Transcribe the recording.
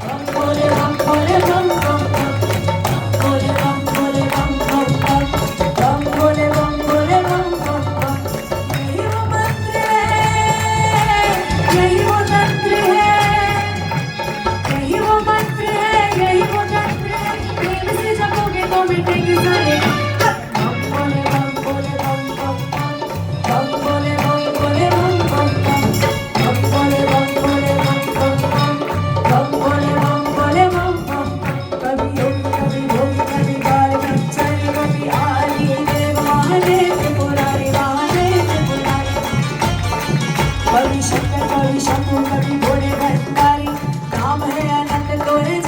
बम भोले बम भोले बम बम बम भोले बम भोले बम बम बम बम भोले बम भोले बम बम बम यही वो मंत्र है यही वो तंत्र है यही वो मंत्र है यही वो तंत्र है प्रेम से जपोगे तो मिटेंगे सारे बम भोले बम भोले बम बम बम भोले बम भोले बम बम बम भोले बम भोले बम बम बम भोले बम भोले बम बम कभी योगी कभी भोगी कभी बाल ब्रह्मचारी कभी आदि देव महादेव त्रिपुरारी महादेव त्रिपुरारी कभी शंकर कभी शंभु कभी भोले भंडारी नाम है अनंत तोरे